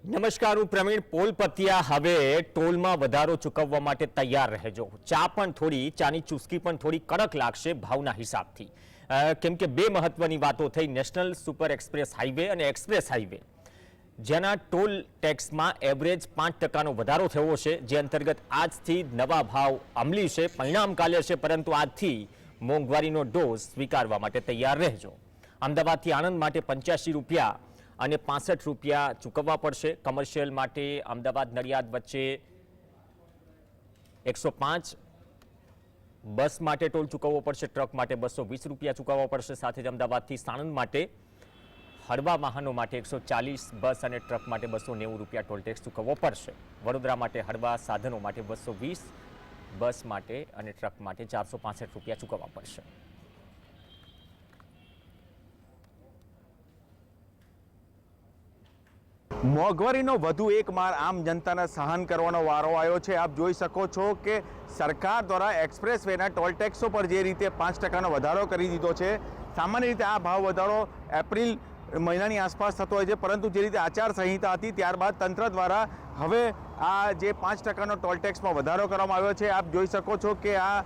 નમસ્કાર, હું પ્રવીણ પોલપતિયા। હવે ટોલમાં વધારો ચૂકવવા માટે તૈયાર રહેજો। ચાની ચુસ્કી પણ થોડી કડક લાગશે ભાવના હિસાબથી, કેમ કે બે મહત્વની વાતો થઈ। નેશનલ સુપર એક્સપ્રેસ હાઈવે અને એક્સપ્રેસ હાઈવે જેના ટોલ ટેક્સમાં એવરેજ 5%નો વધારો થયો છે, જે અંતર્ગત આજથી નવા ભાવ અમલી છે, પરિણામ કાલે છે, પરંતુ આજથી મોંઘવારીનો ડોઝ સ્વીકારવા માટે તૈયાર રહેજો। અમદાવાદથી આણંદ માટે 85 રૂપિયા અને 65 રૂપિયા ચૂકવવા પડશે। કમર્શિયલ માટે અમદાવાદ નડિયાદ વચ્ચે 105, બસ માટે ટોલ ચૂકવવો પડશે, ટ્રક માટે 220 રૂપિયા ચૂકવવા પડશે। સાથે જ અમદાવાદથી સાણંદ માટે હળવા વાહનો માટે 140, બસ અને ટ્રક માટે 290 રૂપિયા ટોલ ટેક્સ ચૂકવવો પડશે। વડોદરા માટે હળવા સાધનો માટે 220, બસ માટે અને ટ્રક માટે 465 રૂપિયા ચૂકવવા પડશે। મોંઘવારીનો વધુ એક માર આમ જનતાને સહન કરવાનો વારો આવ્યો છે। આપ જોઈ શકો છો કે સરકાર દ્વારા એક્સપ્રેસ વેના ટોલ ટેક્સો પર જે રીતે 5%નો વધારો કરી દીધો છે, સામાન્ય રીતે આ ભાવ વધારો એપ્રિલ મહિનાની આસપાસ થતો હોય છે, પરંતુ જે રીતે આચારસંહિતા હતી ત્યારબાદ તંત્ર દ્વારા હવે આ જે 5%નો ટોલ ટેક્સમાં વધારો કરવામાં આવ્યો છે। આપ જોઈ શકો છો કે આ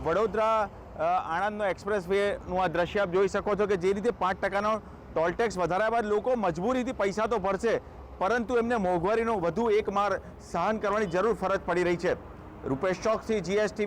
વડોદરા આણંદનો એક્સપ્રેસ વેનું આ દ્રશ્ય આપ જોઈ શકો છો કે જે રીતે 5%નો ટોલ ટેક્સ વધાર્યા બાદ લોકો મજબૂરીથી પૈસા તો ભરશે, પરંતુ એમને મોંઘવારીનો વધુ એક માર સહન કરવાની જરૂર ફરજ પડી રહી છે। રૂપેશ ચોકસી, GSTV।